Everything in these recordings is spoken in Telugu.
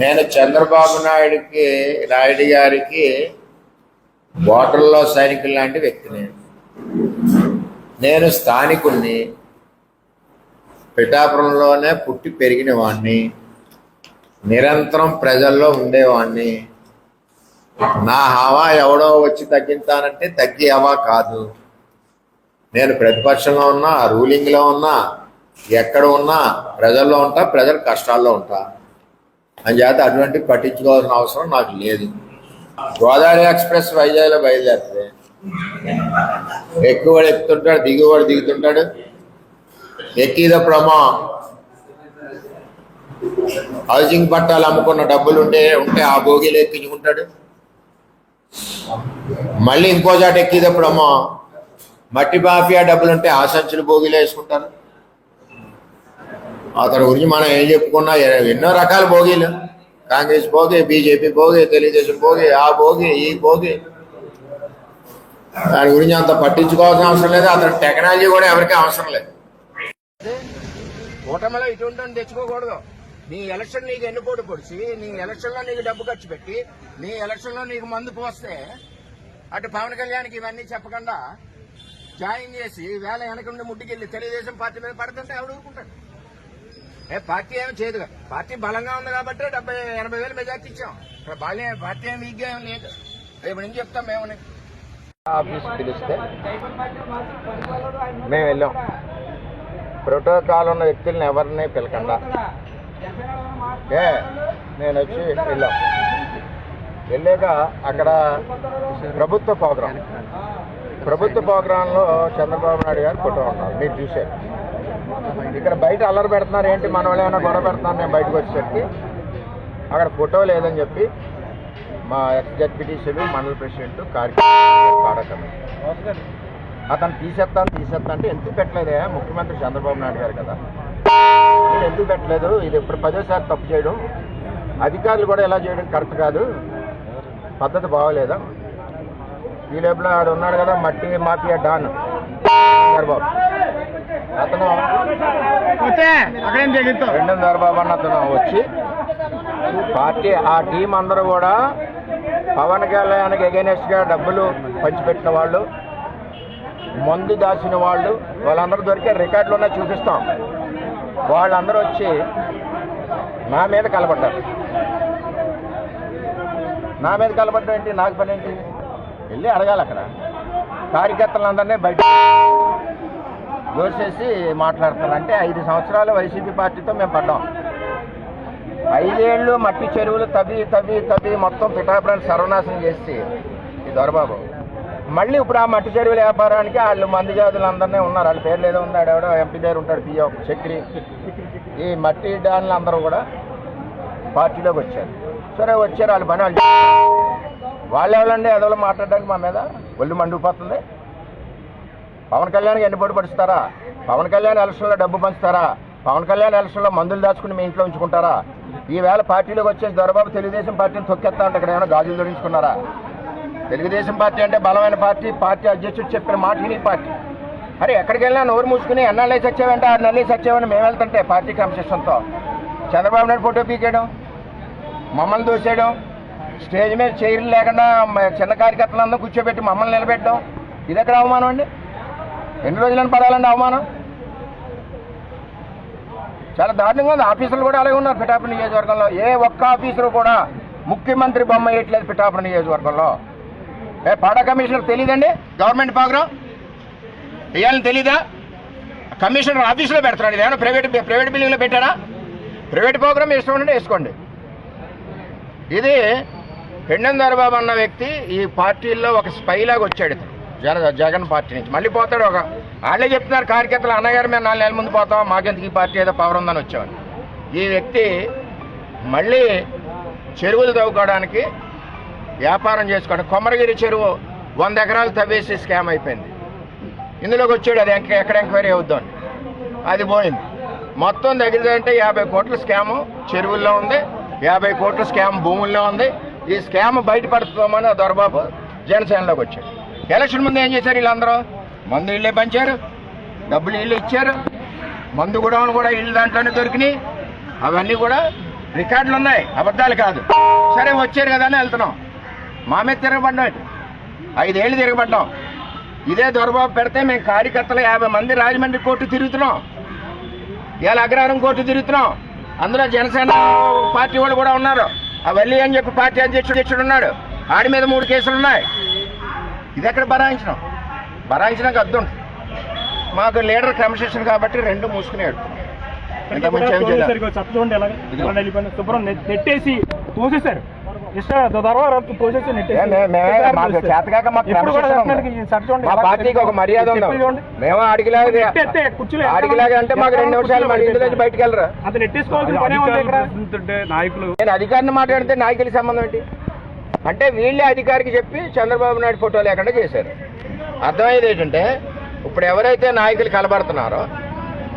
నేను చంద్రబాబు నాయుడు గారికి ఓటర్లో సైనికులు లాంటి వ్యక్తిని. నేను స్థానికుణ్ణి, పిఠాపురంలోనే పుట్టి పెరిగిన వాడిని, నిరంతరం ప్రజల్లో ఉండేవాడిని. నా హవా ఎవడో వచ్చి తగ్గించానంటే తగ్గి హవా కాదు. నేను ప్రతిపక్షంలో ఉన్నా, రూలింగ్లో ఉన్నా, ఎక్కడ ఉన్నా ప్రజల్లో ఉంటా, ప్రజల కష్టాల్లో ఉంటా. అంచేత అటువంటి పట్టించుకోవాల్సిన అవసరం నాకు లేదు. గోదావరి ఎక్స్ప్రెస్ వైజాగ్లో బయలుదేరితే ఎక్కువవాడు ఎక్కుతుంటాడు, దిగువాడు దిగుతుంటాడు. ఎక్కిదప్పుడమ్మా హౌసింగ్ పట్టాలు అమ్ముకున్న డబ్బులు ఉంటే ఆ భోగిలు ఎక్కించుకుంటాడు. మళ్ళీ ఇంకో చాట ఎక్కిదప్పుడమ్మా మట్టి మాఫియా డబ్బులుంటే ఆ సంచులు భోగిలు వేసుకుంటారు. అతని గురించి మనం ఏం చెప్పుకున్నా ఎన్నో రకాల భోగిలు, కాంగ్రెస్ భోగి, బీజేపీ భోగి, తెలుగుదేశం భోగి, ఆ భోగి, ఈ భోగి. దాని గురించి అంత పట్టించుకోవాల్సిన అవసరం లేదు. అతని టెక్నాలజీ కూడా ఎవరికీ అవసరం లేదు. కూటమిలో ఇటువంటి తెచ్చుకోకూడదు. నీ ఎలక్షన్ నీకు ఎన్నుపోటు పొడిచి, నీ ఎలక్షన్లో నీకు డబ్బు ఖర్చు పెట్టి, నీ ఎలక్షన్లో నీకు మందు పోస్తే అటు పవన్ కళ్యాణ్కి ఇవన్నీ చెప్పకుండా జాయిన్ చేసి వేళ వెనకుండి ముట్టుకెళ్ళి తెలుగుదేశం పార్టీ మీద పడుతుంటే ఎవడు ఊరుకుంటాడు? పార్టీ ఏమి చేయదు. పార్టీ బలంగా ఉంది కాబట్టి 70-80 వేలు మెజార్టీ ఇచ్చాం. పార్టీ ఏమి వీక్గా ఏం లేదు. రేపు నుంచి చెప్తాం మేమని. ఆఫీస్ పిలిస్తే మేము వెళ్ళాం. ప్రోటోకాల్ ఉన్న వ్యక్తులను ఎవరిని పిలకుండా నేను వచ్చి వెళ్ళాం. వెళ్ళాక అక్కడ ప్రభుత్వ ప్రోగ్రాంలో చంద్రబాబు నాయుడు గారు ఫోటో ఉన్నారు, మీరు చూశారు. ఇక్కడ బయట అల్లరి పెడుతున్నారు, ఏంటి మన వాళ్ళు ఏమైనా గొడవ పెడుతున్నారు. నేను బయటకు వచ్చేసరికి అక్కడ ఫోటో లేదని చెప్పి మా ఎక్స్-జడ్పీటీసీలు, మండల ప్రెసిడెంట్, కార్యక్రమం అతను తీసేస్తా అంటే ఎందుకు పెట్టలేదే? ముఖ్యమంత్రి చంద్రబాబు నాయుడు గారు కదా, నేను ఎందుకు పెట్టలేదు? ఇది ఇప్పుడు 10వ తప్పు చేయడం, అధికారులు కూడా ఎలా చేయడం కరెక్ట్ కాదు, పద్ధతి బాగోలేదా? ఈ లోపల ఆడు ఉన్నాడు కదా మట్టి మాఫియా డాన్ చంద్రబాబు, అతను చంద్రబాబు అన్న అతను వచ్చి పార్టీ ఆ టీం అందరూ కూడా పవన్ కళ్యాణ్కి ఎగెనెస్ట్ గా డబ్బులు పంచిపెట్టిన వాళ్ళు, మందు దాచిన వాళ్ళు, వాళ్ళందరూ దొరికే రికార్డులోనే చూపిస్తాం. వాళ్ళందరూ వచ్చి నా మీద కలబడ్డారు. నా మీద కలబడ్డం ఏంటి? నాకు పని ఏంటి? వెళ్ళి అడగాలి. అక్కడ కార్యకర్తలందరినీ బయట దోసేసి మాట్లాడతారు. అంటే 5 సంవత్సరాలు వైసీపీ పార్టీతో మేము పడ్డాం. 5 ఏళ్ళు మట్టి చెరువులు తవ్వి మొత్తం పిఠాపురాన్ని సర్వనాశనం చేసి ఈ దొరబాబు మళ్ళీ ఇప్పుడు ఆ మట్టి చెరువుల వ్యాపారానికి వాళ్ళు మంది జాతులందరినీ ఉన్నారు. వాళ్ళ పేర్లు ఏదో ఉన్నాడు, ఎవడో ఎంపీ దగ్గర ఉంటాడు, పిఓ చక్రి. ఈ మట్టి డాన్లు అందరూ కూడా పార్టీలోకి వచ్చారు. సరే వచ్చారు, వాళ్ళ పని వాళ్ళు ఎవరండి ఎదవలో మాట్లాడడానికి మా మీద ఒళ్ళు మండిపోతుంది. పవన్ కళ్యాణ్కి ఎన్నిపోటు పడుస్తారా? పవన్ కళ్యాణ్ ఎలక్షన్లో డబ్బు పంచుతారా? పవన్ కళ్యాణ్ ఎలక్షన్లో మందులు దాచుకుని మీ ఇంట్లో ఉంచుకుంటారా? ఈవేళ పార్టీలోకి వచ్చేసి దొరబాబు తెలుగుదేశం పార్టీని తొక్కేస్తా అంటే ఇక్కడ ఏమైనా గాజులు ధరించుకున్నారా? తెలుగుదేశం పార్టీ అంటే బలమైన పార్టీ, పార్టీ అధ్యక్షుడు చెప్పిన మాట విని పార్టీ. అరే ఎక్కడికి వెళ్ళినా నోరు మూసుకుని ఎన్నాళ్ళే సచ్చావంటే 6 నెలలు సచ్చావని మేము వెళ్తుంటే పార్టీ క్రమశిక్షణతో చంద్రబాబు నాయుడు ఫోటో పీకేయడం, మమ్మల్ని దూసేయడం, స్టేజ్ మీద చైర్లు లేకుండా చిన్న కార్యకర్తలందరూ కూర్చోబెట్టి మమ్మల్ని నిలబెట్టడం, ఇది ఎక్కడ అవమానం అండి? ఎన్ని రోజులను పడాలండి అవమానం? చాలా దారుణంగా ఉంది. ఆఫీసర్లు కూడా అలాగే ఉన్నారు పిఠాపురం నియోజకవర్గంలో. ఏ ఒక్క ఆఫీసరు కూడా ముఖ్యమంత్రి బొమ్మ వేయట్లేదు పిఠాపురం నియోజకవర్గంలో. పాడా కమిషనర్ తెలియదండి? గవర్నమెంట్ ప్రోగ్రాం వేయాలని తెలీదా? కమిషనర్ ఆఫీసులో పెడతాడు. ఇదేమన్నా ప్రైవేట్ బిల్డింగ్లో పెట్టారా? ప్రైవేట్ ప్రోగ్రామ్ ఇష్టం ఉంటే వేసుకోండి. ఇది పెండెం దొరబాబు అన్న వ్యక్తి ఈ పార్టీల్లో ఒక స్పైలాగా వచ్చాడు. జగన్ పార్టీ నుంచి మళ్ళీ పోతాడు. వాళ్ళే చెప్తున్నారు కార్యకర్తలు, అన్నగారు మేము 4 నెలల ముందు పోతాం, మాకెందుకు ఈ పార్టీ ఏదో పవర్ ఉందని వచ్చామని. ఈ వ్యక్తి మళ్ళీ చెరువులు తవ్వుకోవడానికి వ్యాపారం చేసుకోవడం. కొమరగిరి చెరువు 100 ఎకరాలు తవ్వేసి స్కామ్ అయిపోయింది. ఇందులోకి వచ్చాడు. అది ఎక్కడ ఎంక్వైరీ అవుద్దాం, అది పోయింది. మొత్తం దగ్గర అంటే 50 కోట్ల స్కాము చెరువుల్లో ఉంది, 50 కోట్ల స్కామ్ భూముల్లో ఉంది. ఈ స్కామ్ బయటపడుతుందామని దొరబాబు జనసేనలోకి వచ్చాడు. ఎలక్షన్ ముందు ఏం చేశారు? వీళ్ళందరూ మందు ఇళ్ళే పంచారు, డబ్బులు ఇళ్ళు ఇచ్చారు, మందు కూడా ఇళ్ళు దాంట్లోనే దొరికినాయి. అవన్నీ కూడా రికార్డులు ఉన్నాయి, అబద్ధాలు కాదు. సరే వచ్చారు కదా అని వెళ్తున్నాం. మా మీద తిరగబడ్డాం, 5 ఏళ్ళు తిరగబడ్డాం. ఇదే దొరబాబు పెడితే మేము కార్యకర్తలు 50 మంది రాజమండ్రి కోర్టు తిరుగుతున్నాం, ఇవాళ అగ్రహారం కోర్టు తిరుగుతున్నాం. అందులో జనసేన పార్టీ వాళ్ళు కూడా ఉన్నారు. ఆ వల్లి అని చెప్పి పార్టీ అధ్యక్షుడు ఉన్నాడు, ఆడి మీద 3 కేసులు ఉన్నాయి. ఇది ఎక్కడ భరాయించినాక అర్థం. మాకు లీడర్ క్రమశిక్షణ కాబట్టి 2 మూసుకునేడు. శుభ్రం నెట్టేసి తోసేశారు. పార్టీకి ఒక మర్యాద ఉంది. మేము అడిగిలాగా అంటే మాకు 2 నిమిషాలు మరి ఇంటి నుంచి బయటకు వెళ్ళరా? నేను అధికారిని మాట్లాడితే నాయకులకి సంబంధం ఏంటి అంటే వీళ్ళే అధికారికి చెప్పి చంద్రబాబు నాయుడు ఫోటో లేకుండా చేశారు. అర్థమయ్యేది ఏంటంటే ఇప్పుడు ఎవరైతే నాయకులు కలబడుతున్నారో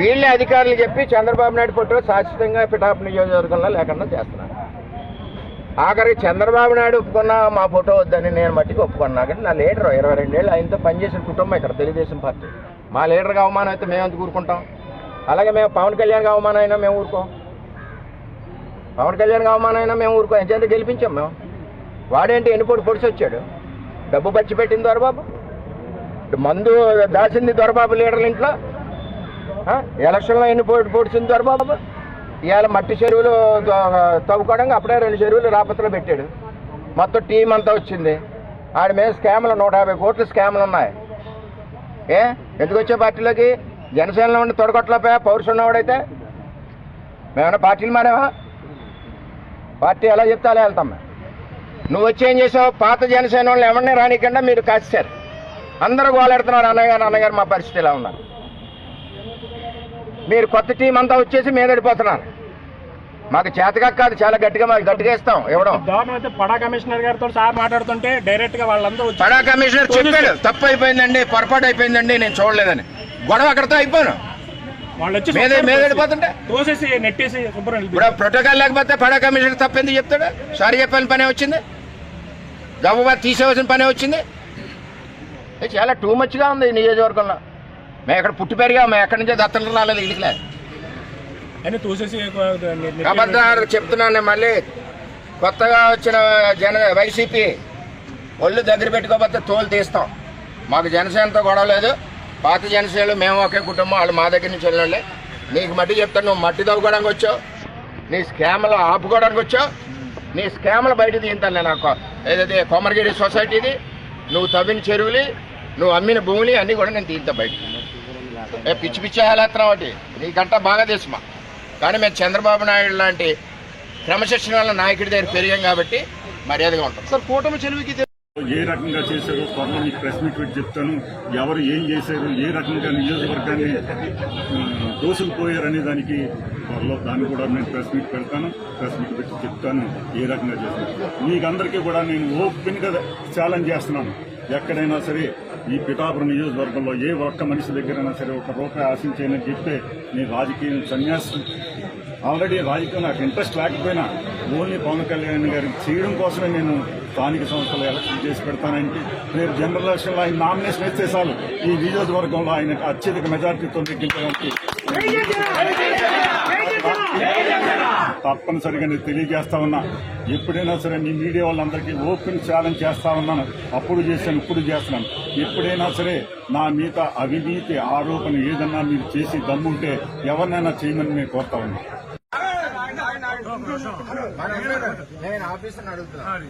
వీళ్ళే అధికారులు చెప్పి చంద్రబాబు నాయుడు ఫోటో శాశ్వతంగా పిఠాపు నియోజకవర్గంలో లేకుండా చేస్తున్నారు. ఆఖరికి చంద్రబాబు నాయుడు ఒప్పుకున్నా మా ఫోటో వద్దని నేను మట్టికి ఒప్పుకున్నా. కానీ నా లీడర్ 22 ఏళ్ళు ఆయనతో పనిచేసిన కుటుంబం ఇక్కడ తెలుగుదేశం పార్టీ. మా లీడర్గా అవమానం అయితే మేము ఎందుకు ఊరుకుంటాం? అలాగే మేము పవన్ కళ్యాణ్గా అవమానం అయినా మేము ఊరుకోం. పవన్ కళ్యాణ్గా అవమానం అయినా మేము ఊరుకోం. ఎంచేత గెలిపించాం మేము. వాడేంటి ఎన్నిపోటు పొడిచి వచ్చాడు? డబ్బు పచ్చి పెట్టింది దొరబాబు, మందు దాచింది దొరబాబు లీడర్ల ఇంట్లో. ఎలక్షన్లో ఎన్నిపోటు పొడిచింది దొరబాబు. ఇవాళ మట్టి చెరువులు తవ్వుకోవడానికి అప్పుడే 2 చెరువులు రాపత్రలో పెట్టాడు. మొత్తం టీం అంతా వచ్చింది. ఆడి మీద స్కామ్లు 150 కోట్ల స్కామ్లు ఉన్నాయి. ఎందుకు వచ్చే పార్టీలోకి? జనసేనలో ఉండి తొడగొట్టలేపా పౌరుషం ఉన్నవాడైతే. మేమన్నా పార్టీలు మారేవా? పార్టీ ఎలా చెప్తే అలా వెళ్తాం మేము. నువ్వు వచ్చి ఏం చేసావు? పాత జనసేన వాళ్ళు ఎవరిని రానికుండా మీరు కాసేశారు. అందరూ గోలాడుతున్నారు, అన్నగారు మా పరిస్థితి ఎలా ఉన్నారు. మీరు కొత్త టీం అంతా వచ్చేసి మీదడిపోతున్నారు. మాకు చేతగా కాదు, చాలా గట్టిగా ఇస్తాం ఇవ్వడం. పడా కమిషనర్ గారితో సార్ మాట్లాడుతుంటే డైరెక్ట్ గా వాళ్ళందరూ పడా కమిషనర్ చెప్పాడు, తప్పు అయిపోయిందండి, పొరపాటు అయిపోయిందండి, నేను చూడలేదని. గొడవ అక్కడితో అయిపోయాను. వాళ్ళు వచ్చి మీదడిపోతుంటే నెట్టేసి ఇప్పుడు ప్రోటోకాల్ లేకపోతే పడా కమిషనర్ తప్పు ఎందుకు చెప్తాడు? సారీ చెప్పాల్సిన పనే వచ్చింది, గబగబా తీసేవలసిన పనే వచ్చింది. చాలా టూ మచ్గా ఉంది ఈ నియోజకవర్గంలో. మేము ఎక్కడ పుట్టి పెరిగాము, మేము ఎక్కడి నుంచో దత్తలు రాలేదు ఇడికిలే. అబద్ధాలు చెప్తున్నాను. మళ్ళీ కొత్తగా వచ్చిన వైసీపీ ఒళ్ళు దగ్గర పెట్టుకోకపోతే తోలు తీస్తాం. మాకు జనసేనతో గొడవ లేదు. పాత జనసేనలు మేము ఒకే కుటుంబం, వాళ్ళు మా దగ్గర నుంచి వెళ్ళండి. నీకు మట్టి చెప్తాను, నువ్వు మట్టి తవ్వుకోవడానికి వచ్చావు, నీ స్కామ్లు ఆపుకోవడానికి వచ్చావు. నీ స్కామ్లు బయట తీయింతాను నేను. ఏదైతే కొమరగిరి సొసైటీది, నువ్వు తవ్విన చెరువులు, నువ్వు అమ్మిన భూములు అన్నీ కూడా నేను తీయింతా బయట. పిచ్చి పిచ్చి వేలేస్తున్నావు ఒకటి, నీకంటా బాగా తెలుసుమా. కానీ మేము చంద్రబాబు నాయుడు లాంటి క్రమశిక్షణ వల్ల నాయకుడి దగ్గర పెరిగాం కాబట్టి మర్యాదగా ఉంటాం. సార్ కూటమి చెరువుకి ఏ రకంగా చేశారో త్వరలో మీకు ప్రెస్ మీట్ పెట్టి చెప్తాను. ఎవరు ఏం చేశారు, ఏ రకంగా నియోజకవర్గాన్ని దోసుకుపోయారనే దానికి త్వరలో దాన్ని కూడా నేను ప్రెస్ మీట్ పెడతాను. ప్రెస్ మీట్ పెట్టి చెప్తాను ఏ రకంగా చేశాను. మీకందరికీ కూడా నేను ఓపెన్గా ఛాలెంజ్ చేస్తున్నాను. ఎక్కడైనా సరే ఈ పిఠాపురం నియోజకవర్గంలో ఏ ఒక్క మనిషి దగ్గరైనా సరే ₹1 ఆశించేయని చెప్తే నేను రాజకీయం సన్యాసం. ఆల్రెడీ రాజకీయం నాకు ఇంట్రెస్ట్ లేకపోయినా ఓన్లీ పవన్ కళ్యాణ్ గారికి చేయడం కోసమే నేను స్థానిక సంస్థలు ఎలక్షన్ చేసి పెడతానంటే రేపు జనరల్ ఎలక్షన్లో ఆయన నామినేషన్ వేస్తే చాలు ఈ నియోజకవర్గంలో ఆయన అత్యధిక మెజార్టీతో నెగ్గించడానికి తప్పనిసరిగా నేను తెలియజేస్తా ఉన్నా. ఎప్పుడైనా సరే నీ మీడియా వాళ్ళందరికీ ఓపెన్ ఛాలెంజ్ చేస్తా ఉన్నాను. అప్పుడు చేశాను, ఇప్పుడు చేస్తున్నాను. ఎప్పుడైనా సరే నా మీద అవినీతి ఆరోపణ ఏదన్నా మీరు చేసి దమ్ముంటే ఎవరినైనా చేయమని నేను కోరుతా ఉన్నా. నేను ఆఫీసర్ని అడుగుతున్నాను.